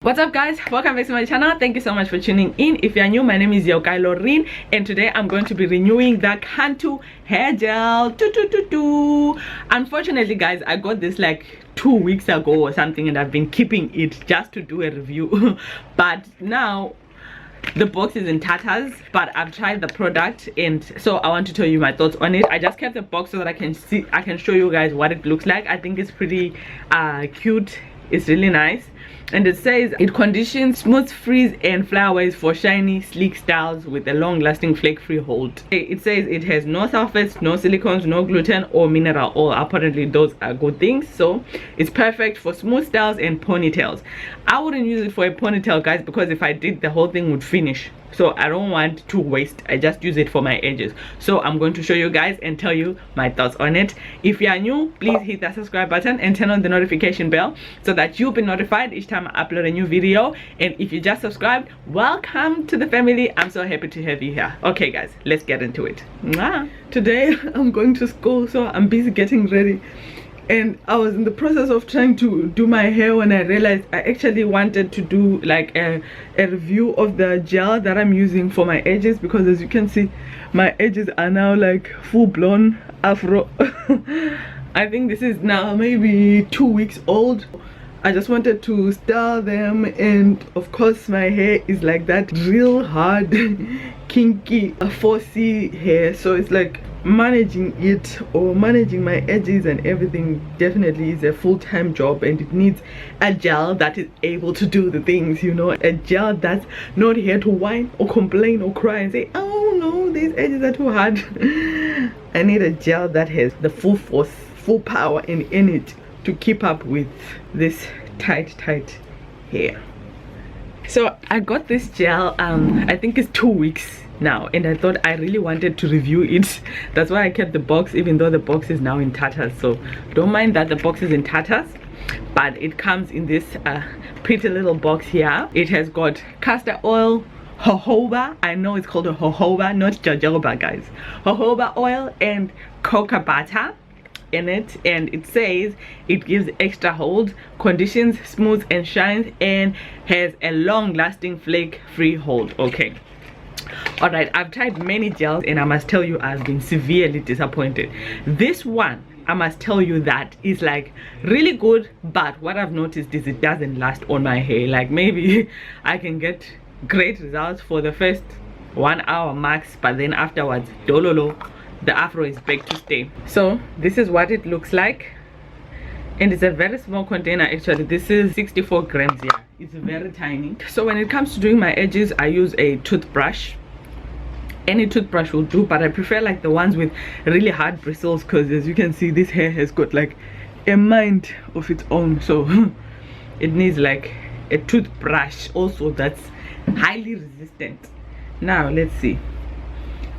What's up guys, welcome back to my channel. Thank you so much for tuning in. If you're new, my name is yeukai.loreen and today I'm going to be renewing the Cantu hair gel. Unfortunately guys, I got this like 2 weeks ago or something and I've been keeping it just to do a review but now the box is in tatters, but I've tried the product and so I want to tell you my thoughts on it. I just kept the box so that I can show you guys what it looks like. I think it's pretty cute. It's really nice, and it says it conditions, smooths, freeze and flyaways for shiny sleek styles with a long lasting flake free hold. It says it has no sulfates, no silicones, no gluten or mineral oil. Apparently those are good things, so it's perfect for smooth styles and ponytails. I wouldn't use it for a ponytail guys, because if I did, the whole thing would finish, so I don't want to waste. I just use it for my edges. So I'm going to show you guys and tell you my thoughts on it. If you are new, please hit that subscribe button and turn on the notification bell so that you'll be notified each time I upload a new video. And if you just subscribed, welcome to the family. I'm so happy to have you here. Okay guys, let's get into it. Mwah. Today I'm going to school, so I'm busy getting ready, and I was in the process of trying to do my hair when I realized I actually wanted to do like a review of the gel that I'm using for my edges, because as you can see my edges are now like full-blown afro. I think this is now maybe 2 weeks old. I just wanted to style them, and of course my hair is like that real hard kinky 4C hair, so it's like managing it or managing my edges and everything definitely is a full-time job, and it needs a gel that is able to do the things, you know, a gel that's not here to whine or complain or cry and say, oh no, these edges are too hard. I need a gel that has the full force, full power and energy to keep up with this tight hair. So I got this gel I think it's 2 weeks now, and I thought I really wanted to review it. That's why I kept the box, even though the box is now in tatters. So don't mind that the box is in tatters, but it comes in this pretty little box here. It has got castor oil, jojoba, I know it's called a jojoba, not jojoba guys, jojoba oil and cocoa butter in it, and it says it gives extra hold, conditions, smooths and shines, and has a long lasting flake free hold. Okay, all right, I've tried many gels and I must tell you I've been severely disappointed. This one, I must tell you that is like really good, but what I've noticed is it doesn't last on my hair. Like maybe I can get great results for the first 1 hour max, but then afterwards dololo, the afro is back to stay. So this is what it looks like, and it's a very small container. Actually this is 64 grams. Yeah, it's very tiny. So when it comes to doing my edges, I use a toothbrush. Any toothbrush will do, but I prefer like the ones with really hard bristles, because as you can see this hair has got like a mind of its own, so it needs like a toothbrush also that's highly resistant. Now let's see.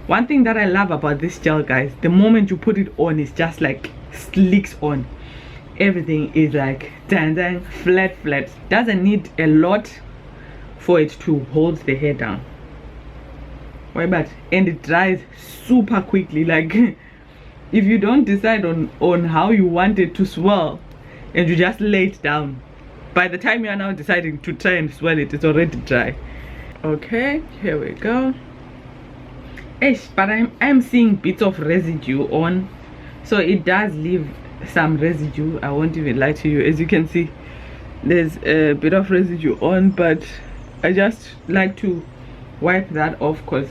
One thing that I love about this gel guys, the moment you put it on, it's just like slicks on. Everything is like dang flat. Doesn't need a lot for it to hold the hair down. Why, but and it dries super quickly. Like if you don't decide on how you want it to swirl and you just lay it down, by the time you are now deciding to try and swirl it, it's already dry. Okay, here we go. But I'm seeing bits of residue on, so it does leave some residue. I won't even lie to you. As you can see, there's a bit of residue on, but I just like to wipe that off, because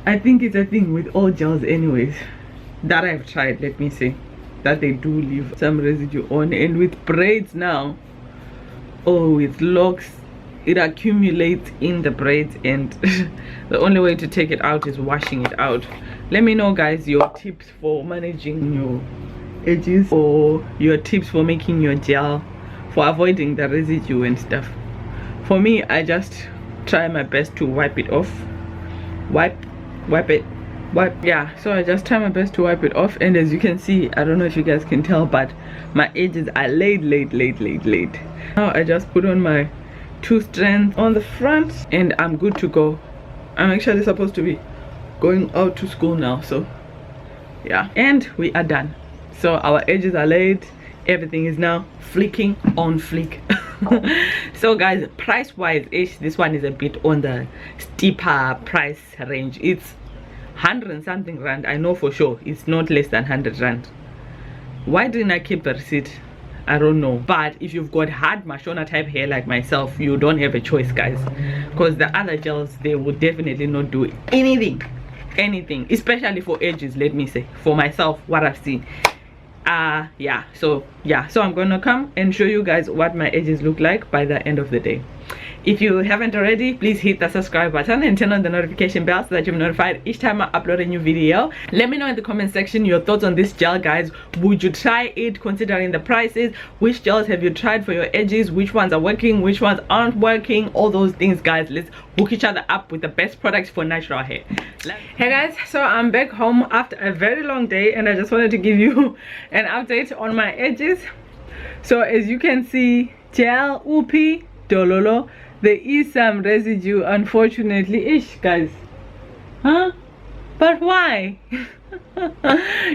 I think it's a thing with all gels anyways that I've tried, let me say, that they do leave some residue on. And with braids now, oh, with locks, it accumulates in the braids, and the only way to take it out is washing it out. Let me know guys your tips for managing your edges, or your tips for making your gel, for avoiding the residue and stuff. For me, I just try my best to wipe it off. Wipe. Yeah, so I just try my best to wipe it off, and as you can see, I don't know if you guys can tell, but my edges are laid. Now I just put on my 2 strands on the front and I'm good to go. I'm actually supposed to be going out to school now, so yeah, and we are done. So our edges are laid everything is now flicking on flick. So guys, price wise this one is a bit on the steeper price range. It's 100 and something rand. I know for sure it's not less than 100 rand. Why didn't I keep the receipt? I don't know. But if you've got hard Mashona type hair like myself, you don't have a choice, guys, because the other gels, they will definitely not do anything, especially for edges. Let me say for myself what I've seen. So I'm gonna come and show you guys what my edges look like by the end of the day. If you haven't already, please hit the subscribe button and turn on the notification bell so that you're notified each time I upload a new video. Let me know in the comment section your thoughts on this gel, guys. Would you try it considering the prices? Which gels have you tried for your edges? Which ones are working? Which ones aren't working? All those things, guys. Let's hook each other up with the best products for natural hair. Hey guys, so I'm back home after a very long day and I just wanted to give you an update on my edges. So as you can see, gel, upi, dololo, there is some residue, unfortunately. Ish, guys. Huh? But why?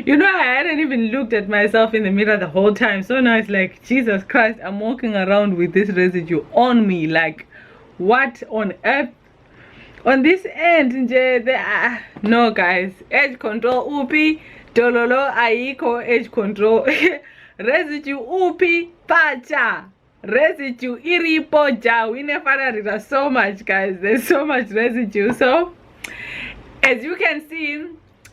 You know, I hadn't even looked at myself in the mirror the whole time. So now it's like, Jesus Christ, I'm walking around with this residue on me. Like, what on earth? On this end, no guys. Edge control, upi, dololo, aiko, edge control. Residue, upi, pacha. Residue iripoja. We never did so much, guys. There's so much residue. So as you can see,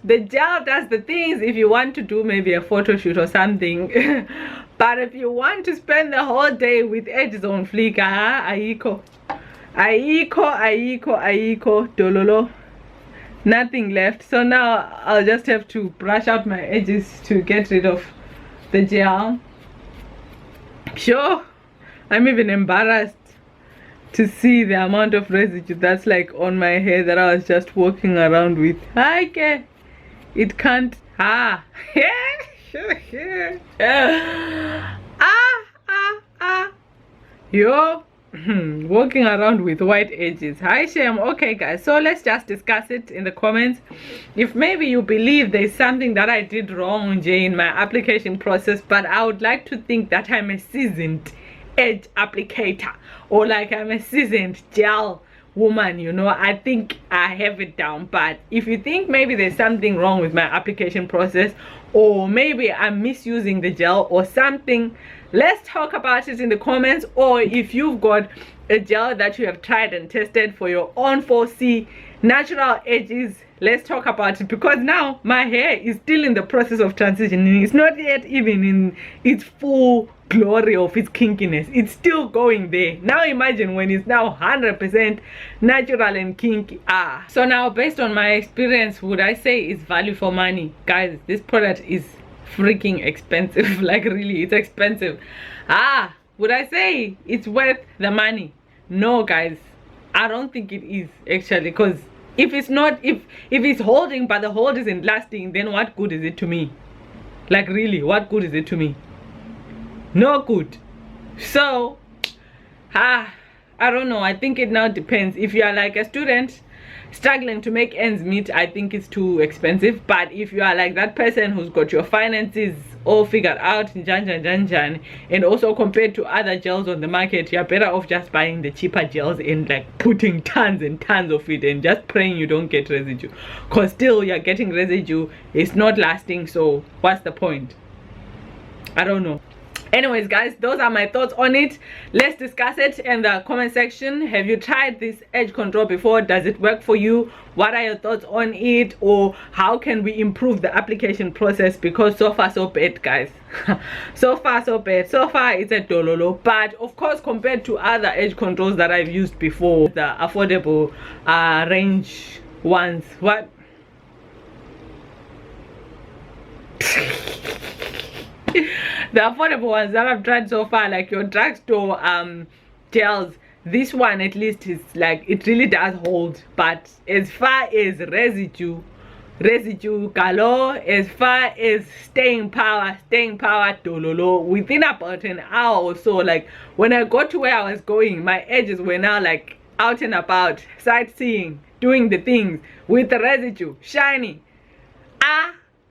the gel does the things if you want to do maybe a photo shoot or something. But if you want to spend the whole day with edges on fleek, aiko dololo, nothing left. So now I'll just have to brush out my edges to get rid of the gel. Sure, I'm even embarrassed to see the amount of residue that's like on my hair that I was just walking around with. Okay, it can't. Yo, walking around with white edges. Hi shame. Okay guys, so let's just discuss it in the comments. If maybe you believe there's something that I did wrong, Jay, in my application process, but I would like to think that I'm a seasoned edge applicator, or like I'm a seasoned gel woman, you know, I think I have it down. But if you think maybe there's something wrong with my application process, or maybe I'm misusing the gel or something, let's talk about it in the comments. Or if you've got a gel that you have tried and tested for your own 4C natural edges, let's talk about it, because now my hair is still in the process of transitioning. It's not yet even in its full glory of its kinkiness. It's still going there. Now imagine when it's now 100% natural and kinky. So now, based on my experience, would I say it's value for money? Guys, this product is freaking expensive. Like, really, it's expensive. Would I say it's worth the money? No guys, I don't think it is actually, because if it's not, if it's holding but the hold isn't lasting, then what good is it to me? Like, really, what good is it to me? No good. So I don't know. I think it now depends. If you are like a student struggling to make ends meet, I think it's too expensive. But if you are like that person who's got your finances all figured out, and also compared to other gels on the market, you're better off just buying the cheaper gels and like putting tons and tons of it and just praying you don't get residue, because still you're getting residue. It's not lasting, so what's the point? I don't know. Anyways guys, those are my thoughts on it. Let's discuss it in the comment section. Have you tried this edge control before? Does it work for you? What are your thoughts on it? Or how can we improve the application process? Because so far so bad, guys. So far so bad. So far it's a dololo, but of course compared to other edge controls that I've used before, the affordable range ones, what the affordable ones that I've tried so far, like your drugstore gels, this one at least is like, it really does hold. But as far as residue galore, as far as staying power dololo, within about an hour or so, like when I got to where I was going, my edges were now like out and about, sightseeing, doing the things with the residue, shiny.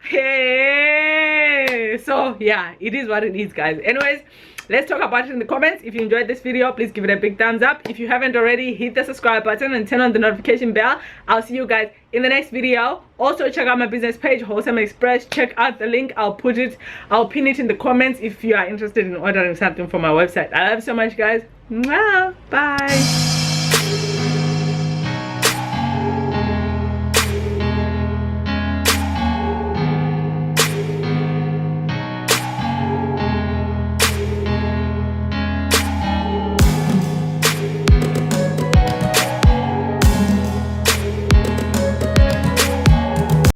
Hey, so yeah, it is what it is, guys. Anyways, let's talk about it in the comments. If you enjoyed this video, please give it a big thumbs up. If you haven't already, hit the subscribe button and turn on the notification bell. I'll see you guys in the next video. Also, check out my business page, Wholesome Express. Check out the link. I'll pin it in the comments if you are interested in ordering something from my website. I love you so much, guys. Mwah. Bye.